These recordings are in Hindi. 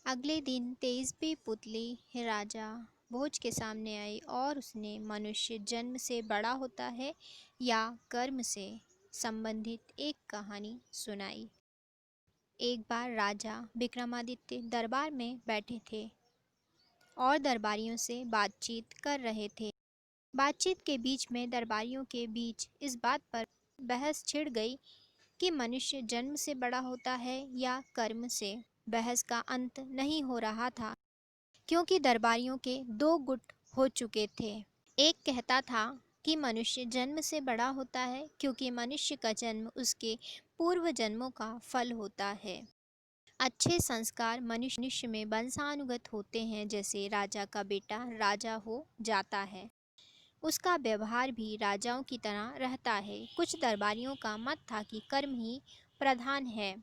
अगले दिन 23वीं पुतली राजा भोज के सामने आई और उसने मनुष्य जन्म से बड़ा होता है या कर्म से संबंधित एक कहानी सुनाई। एक बार राजा विक्रमादित्य दरबार में बैठे थे और दरबारियों से बातचीत कर रहे थे। बातचीत के बीच में दरबारियों के बीच इस बात पर बहस छिड़ गई कि मनुष्य जन्म से बड़ा होता है या कर्म से। बहस का अंत नहीं हो रहा था क्योंकि दरबारियों के दो गुट हो चुके थे। एक कहता था कि मनुष्य जन्म से बड़ा होता है क्योंकि मनुष्य का जन्म उसके पूर्व जन्मों का फल होता है। अच्छे संस्कार मनुष्य में वंशानुगत होते हैं, जैसे राजा का बेटा राजा हो जाता है, उसका व्यवहार भी राजाओं की तरह रहता है। कुछ दरबारियों का मत था कि कर्म ही प्रधान है।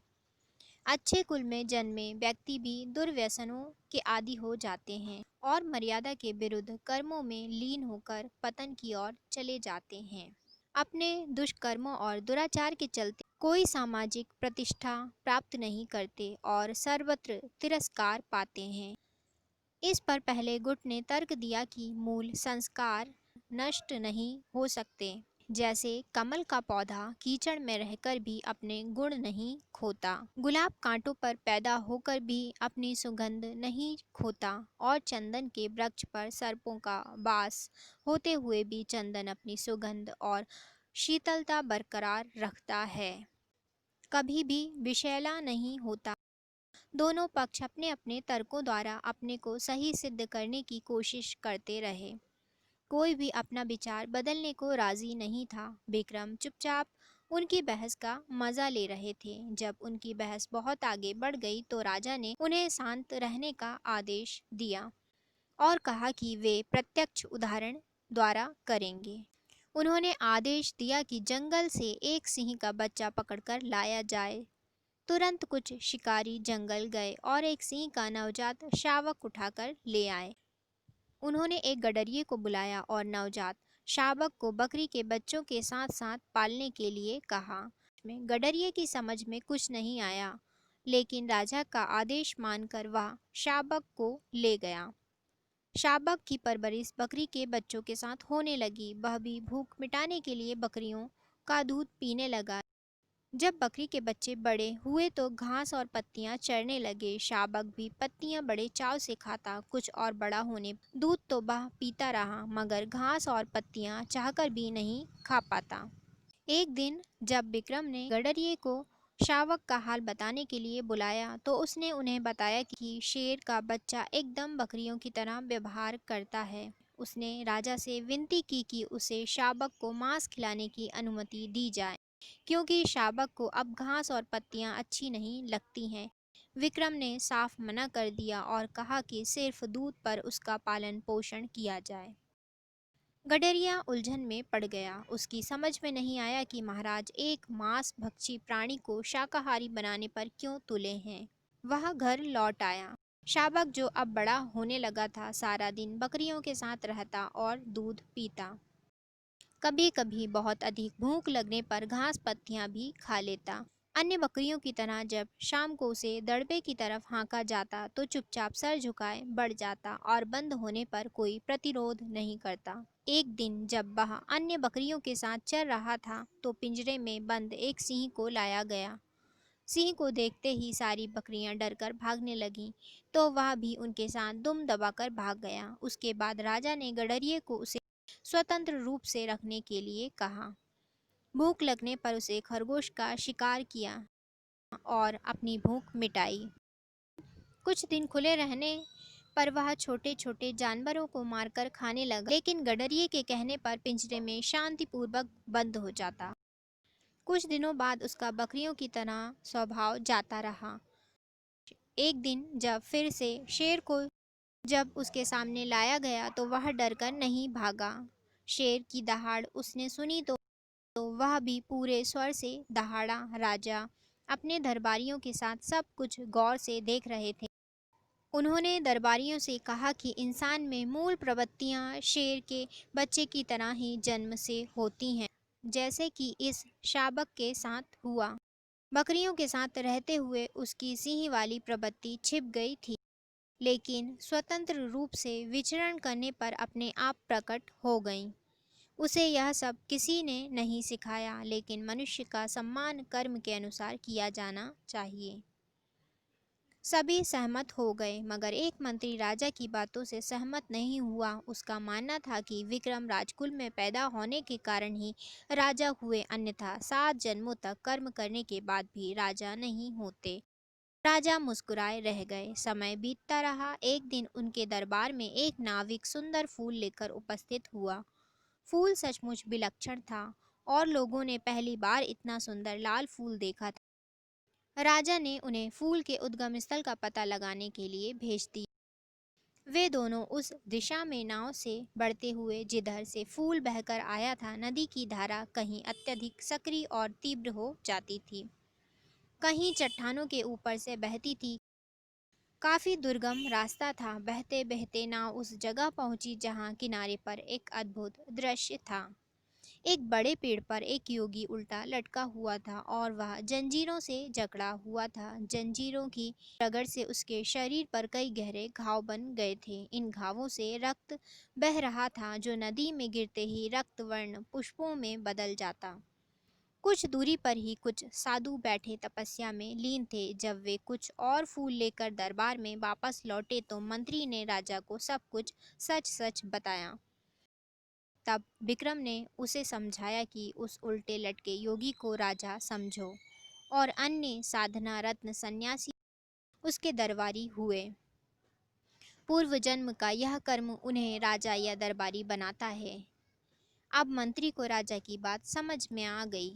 अच्छे कुल में जन्मे व्यक्ति भी दुर्व्यसनों के आदी हो जाते हैं और मर्यादा के विरुद्ध कर्मों में लीन होकर पतन की ओर चले जाते हैं। अपने दुष्कर्मों और दुराचार के चलते कोई सामाजिक प्रतिष्ठा प्राप्त नहीं करते और सर्वत्र तिरस्कार पाते हैं। इस पर पहले गुट ने तर्क दिया कि मूल संस्कार नष्ट नहीं हो सकते, जैसे कमल का पौधा कीचड़ में रहकर भी अपने गुण नहीं खोता, गुलाब कांटों पर पैदा होकर भी अपनी सुगंध नहीं खोता और चंदन के वृक्ष पर सर्पों का वास होते हुए भी चंदन अपनी सुगंध और शीतलता बरकरार रखता है, कभी भी विषैला नहीं होता। दोनों पक्ष अपने अपने तर्कों द्वारा अपने को सही सिद्ध करने की कोशिश करते रहे। कोई भी अपना विचार बदलने को राजी नहीं था। विक्रम चुपचाप उनकी बहस का मजा ले रहे थे। जब उनकी बहस बहुत आगे बढ़ गई तो राजा ने उन्हें शांत रहने का आदेश दिया और कहा कि वे प्रत्यक्ष उदाहरण द्वारा करेंगे। उन्होंने आदेश दिया कि जंगल से एक सिंह का बच्चा पकड़कर लाया जाए। तुरंत कुछ शिकारी जंगल गए और एक सिंह का नवजात शावक उठाकर ले आए। उन्होंने एक गडरिये को बुलाया और नवजात शावक को बकरी के बच्चों के साथ साथ पालने के लिए कहा। गडरिये की समझ में कुछ नहीं आया, लेकिन राजा का आदेश मानकर वह शावक को ले गया। शावक की परवरिश बकरी के बच्चों के साथ होने लगी। वह भी भूख मिटाने के लिए बकरियों का दूध पीने लगा। जब बकरी के बच्चे बड़े हुए तो घास और पत्तियां चरने लगे। शावक भी पत्तियां बड़े चाव से खाता। कुछ और बड़ा होने दूध तो वह पीता रहा, मगर घास और पत्तियां चाहकर भी नहीं खा पाता। एक दिन जब विक्रम ने गडरिये को शावक का हाल बताने के लिए बुलाया तो उसने उन्हें बताया कि शेर का बच्चा एकदम बकरियों की तरह व्यवहार करता है। उसने राजा से विनती की कि उसे शावक को मांस खिलाने की अनुमति दी जाए, क्योंकि शावक को अब घास और पत्तियां अच्छी नहीं लगती हैं। विक्रम ने साफ मना कर दिया और कहा कि सिर्फ दूध पर उसका पालन पोषण किया जाए। गडरिया उलझन में पड़ गया। उसकी समझ में नहीं आया कि महाराज एक मांस भक्षी प्राणी को शाकाहारी बनाने पर क्यों तुले हैं। वह घर लौट आया। शावक, जो अब बड़ा होने लगा था, सारा दिन बकरियों के साथ रहता और दूध पीता। कभी कभी बहुत अधिक भूख लगने पर घास पत्तियां भी खा लेता। अन्य बकरियों की तरह जब शाम को उसे दड़बे की तरफ हाँका जाता तो चुपचाप सर झुकाए बढ़ जाता और बंद होने पर कोई प्रतिरोध नहीं करता। एक दिन जब वह अन्य बकरियों के साथ चल रहा था तो पिंजरे में बंद एक सिंह को लाया गया। सिंह को देखते ही सारी बकरियां डरकर भागने लगीं, तो वह भी उनके साथ दुम दबाकर भाग गया। उसके बाद राजा ने गडरिये को उसे स्वतंत्र रूप से रखने के लिए कहा। भूख लगने पर उसे खरगोश का शिकार किया और अपनी भूख मिटाई। कुछ दिन खुले रहने पर वह छोटे छोटे जानवरों को मारकर खाने लगा, लेकिन गडरिये के कहने पर पिंजरे में शांतिपूर्वक बंद हो जाता। कुछ दिनों बाद उसका बकरियों की तरह स्वभाव जाता रहा। एक दिन जब फिर से शेर को जब उसके सामने लाया गया तो वह डरकर नहीं भागा। शेर की दहाड़ उसने सुनी तो वह भी पूरे स्वर से दहाड़ा। राजा अपने दरबारियों के साथ सब कुछ गौर से देख रहे थे। उन्होंने दरबारियों से कहा कि इंसान में मूल प्रवृत्तियां शेर के बच्चे की तरह ही जन्म से होती हैं, जैसे कि इस शावक के साथ हुआ। बकरियों के साथ रहते हुए उसकी सिंह वाली प्रवृत्ति छिप गई थी। लेकिन स्वतंत्र रूप से विचरण करने पर अपने आप प्रकट हो गईं। उसे यह सब किसी ने नहीं सिखाया, लेकिन मनुष्य का सम्मान कर्म के अनुसार किया जाना चाहिए। सभी सहमत हो गए, मगर एक मंत्री राजा की बातों से सहमत नहीं हुआ। उसका मानना था कि विक्रम राजकुल में पैदा होने के कारण ही राजा हुए, अन्यथा 7 जन्मों तक कर्म करने के बाद भी राजा नहीं होते। राजा मुस्कुराए रह गए। समय बीतता रहा। एक दिन उनके दरबार में एक नाविक सुंदर फूल लेकर उपस्थित हुआ। फूल सचमुच विलक्षण था और लोगों ने पहली बार इतना सुंदर लाल फूल देखा था। राजा ने उन्हें फूल के उद्गम स्थल का पता लगाने के लिए भेज दिया। वे दोनों उस दिशा में नाव से बढ़ते हुए जिधर से फूल बहकर आया था। नदी की धारा कहीं अत्यधिक सक्रिय और तीव्र हो जाती थी, कहीं चट्टानों के ऊपर से बहती थी। काफी दुर्गम रास्ता था। बहते बहते नाव उस जगह पहुंची जहां किनारे पर एक अद्भुत दृश्य था। एक बड़े पेड़ पर एक योगी उल्टा लटका हुआ था और वह जंजीरों से जकड़ा हुआ था। जंजीरों की रगड़ से उसके शरीर पर कई गहरे घाव बन गए थे। इन घावों से रक्त बह रहा था, जो नदी में गिरते ही रक्त वर्ण पुष्पों में बदल जाता। कुछ दूरी पर ही कुछ साधु बैठे तपस्या में लीन थे। जब वे कुछ और फूल लेकर दरबार में वापस लौटे तो मंत्री ने राजा को सब कुछ सच सच बताया। तब विक्रम ने उसे समझाया कि उस उल्टे लटके योगी को राजा समझो और अन्य साधना रत्न सन्यासी उसके दरबारी हुए। पूर्व जन्म का यह कर्म उन्हें राजा या दरबारी बनाता है। अब मंत्री को राजा की बात समझ में आ गई।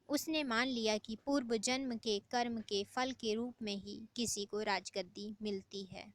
उसने मान लिया कि पूर्व जन्म के कर्म के फल के रूप में ही किसी को राजगद्दी मिलती है।